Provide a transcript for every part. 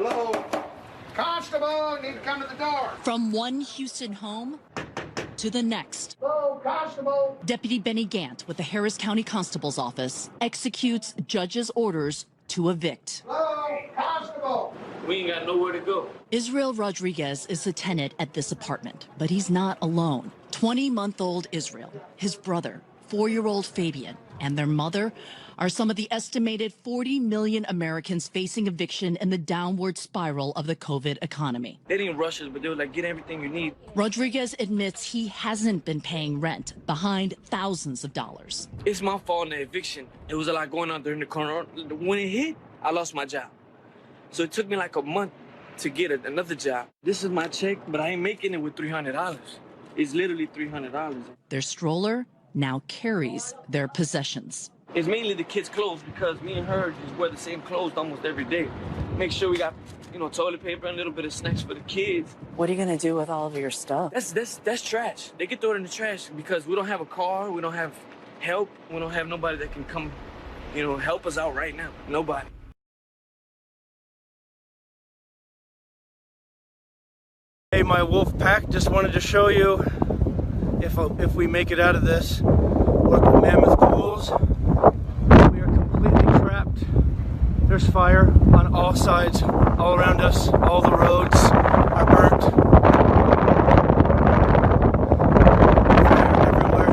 Hello? Constable, need to come to the door. From one Houston home to the next. Hello, Constable. Deputy Benny Gant with the Harris County Constable's Office executes judge's orders to evict. Hello, Constable. We ain't got nowhere to go. Israel Rodriguez is the tenant at this apartment, but he's not alone. 20-month-old Israel, his brother, 4-year-old Fabian, and their mother are some of the estimated 40 million Americans facing eviction in the downward spiral of the COVID economy. They didn't rush us, but they were like, get everything you need. Rodriguez admits he hasn't been paying rent, behind thousands of dollars. It's my fault in the eviction. It was a lot going on during the corona. When it hit, I lost my job. So it took me like a month to get another job. This is my check, but I ain't making it with $300. It's literally $300. Their stroller now carries their possessions. It's mainly the kids' clothes because me and her just wear the same clothes almost every day. Make sure we got, toilet paper and a little bit of snacks for the kids. What are you gonna do with all of your stuff? That's trash. They can throw it in the trash because we don't have a car, we don't have help, we don't have nobody that can come, help us out right now. Nobody. Hey, my wolf pack, just wanted to show you if we make it out of this, what the Mammoth Pools. We are completely trapped. There's fire on all sides, all around us. All the roads are burnt. Fire everywhere.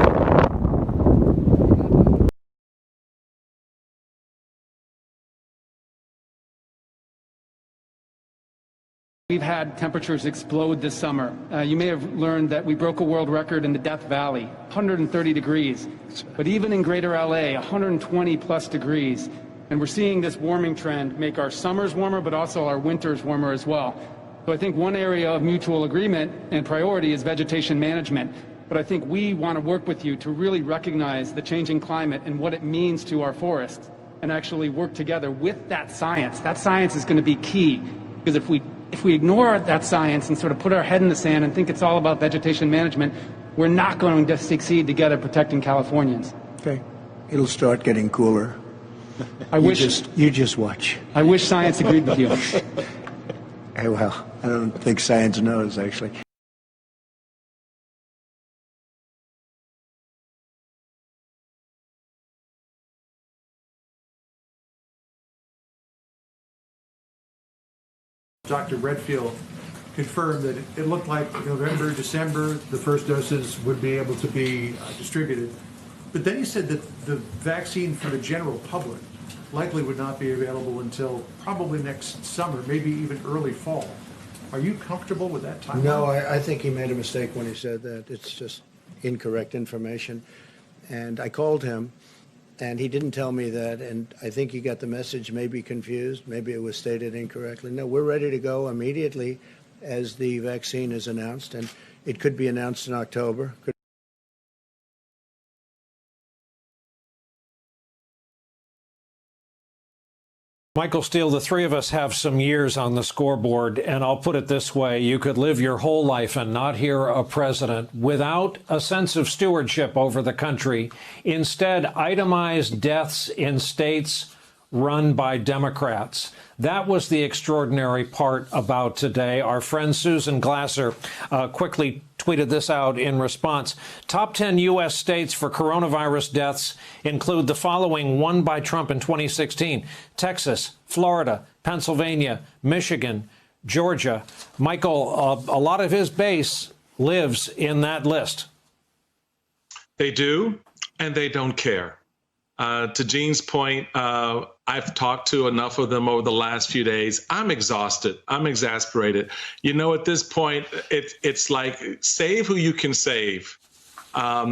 We've had temperatures explode this summer. You may have learned that we broke a world record in the Death Valley, 130 degrees. But even in greater LA, 120 plus degrees. And we're seeing this warming trend make our summers warmer, but also our winters warmer as well. So I think one area of mutual agreement and priority is vegetation management. But I think we want to work with you to really recognize the changing climate and what it means to our forests and actually work together with that science. That science is going to be key, because if we ignore that science and sort of put our head in the sand and think it's all about vegetation management, we're not going to succeed together protecting Californians. Okay. It'll start getting cooler. You just watch. I wish science agreed with you. Hey, well, I don't think science knows, actually. Dr. Redfield confirmed that it looked like November, December, the first doses would be able to be distributed. But then he said that the vaccine for the general public likely would not be available until probably next summer, maybe even early fall. Are you comfortable with that timeline? No, I think he made a mistake when he said that. It's just incorrect information. And I called him, and he didn't tell me that, and I think he got the message, maybe confused, maybe it was stated incorrectly. No, we're ready to go immediately as the vaccine is announced, and it could be announced in October. Michael Steele, the three of us have some years on the scoreboard, and I'll put it this way. You could live your whole life and not hear a president without a sense of stewardship over the country. Instead, itemized deaths in states run by Democrats. That was the extraordinary part about today. Our friend Susan Glasser quickly tweeted this out in response. Top 10 U.S. states for coronavirus deaths include the following, won by Trump in 2016: Texas, Florida, Pennsylvania, Michigan, Georgia. Michael, a lot of his base lives in that list. They do, and they don't care. To Gene's point, I've talked to enough of them over the last few days. I'm exhausted. I'm exasperated. At this point, it's like save who you can save,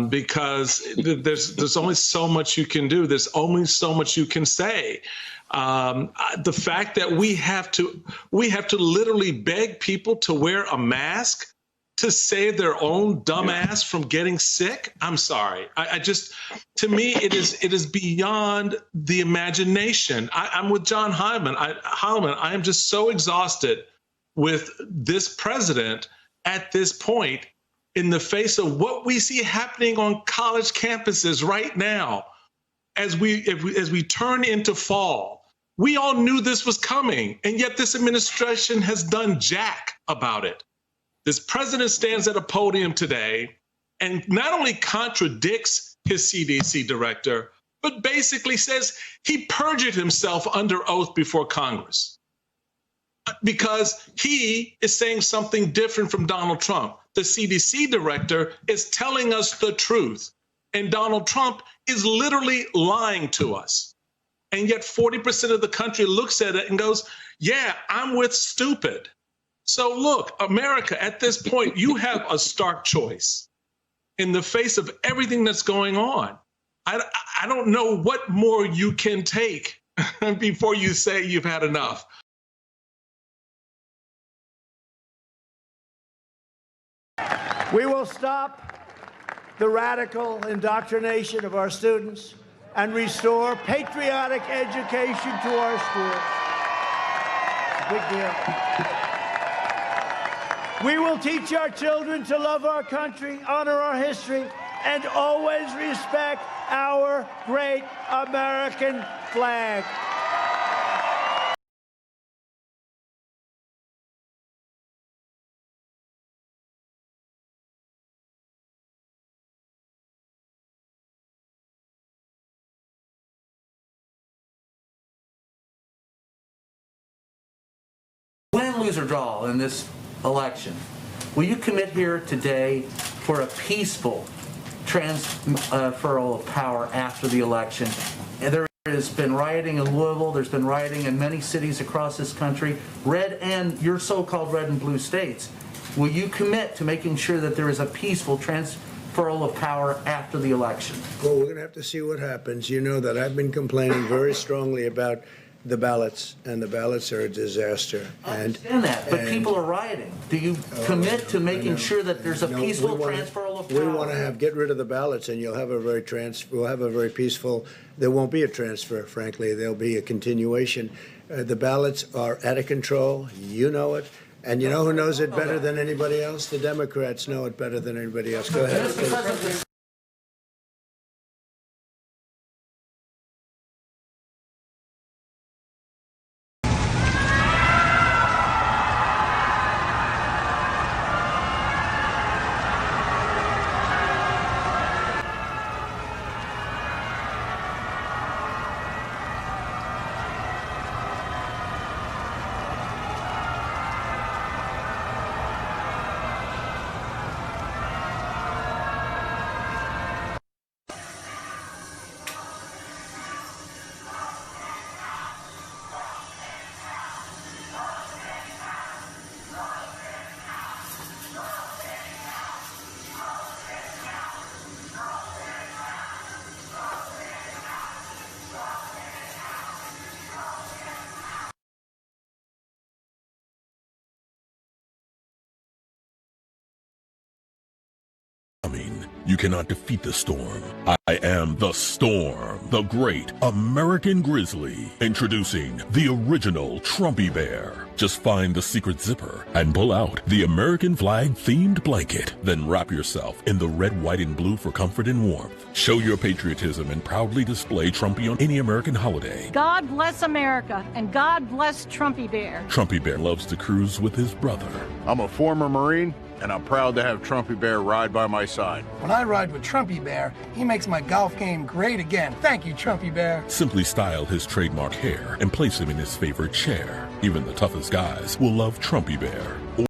because there's only so much you can do. There's only so much you can say. The fact that we have to literally beg people to wear a mask to save their own dumbass from getting sick. I'm sorry. To me, it is beyond the imagination. I'm with John Heilemann. I am just so exhausted with this president at this point in the face of what we see happening on college campuses right now. As we turn into fall, We all knew this was coming, and yet this administration has done jack about it. This president stands at a podium today and not only contradicts his CDC director, but basically says he perjured himself under oath before Congress because he is saying something different from Donald Trump. The CDC director is telling us the truth, and Donald Trump is literally lying to us. And yet 40% of the country looks at it and goes, yeah, I'm with stupid. So look, America, at this point, you have a stark choice in the face of everything that's going on. I don't know what more you can take before you say you've had enough. We will stop the radical indoctrination of our students and restore patriotic education to our schools. Big deal. We will teach our children to love our country, honor our history, and always respect our great American flag. Win, lose, or draw in this election, will you commit here today for a peaceful transferal of power after the election? And there has been rioting in Louisville, there's been rioting in many cities across this country, red and your so-called red and blue states. Will you commit to making sure that there is a peaceful transferal of power after the election? Well, we're going to have to see what happens. You know that I've been complaining very strongly about the ballots, and the ballots are a disaster. I understand that, but people are rioting. Do you commit to making sure that there's a peaceful transferal of power? We want to get rid of the ballots, and you'll have a we'll have a very peaceful. There won't be a transfer, frankly. There'll be a continuation. The ballots are out of control. You know it. And you know who knows it better than anybody else? The Democrats know it better than anybody else. Go ahead. You cannot defeat the storm. I am the storm, the great American grizzly. Introducing the original Trumpy Bear. Just find the secret zipper and pull out the American flag themed blanket. Then wrap yourself in the red, white, and blue for comfort and warmth. Show your patriotism and proudly display Trumpy on any American holiday. God bless America and God bless Trumpy Bear. Trumpy Bear loves to cruise with his brother. I'm a former Marine, and I'm proud to have Trumpy Bear ride by my side. When I ride with Trumpy Bear, he makes my golf game great again. Thank you, Trumpy Bear. Simply style his trademark hair and place him in his favorite chair. Even the toughest guys will love Trumpy Bear.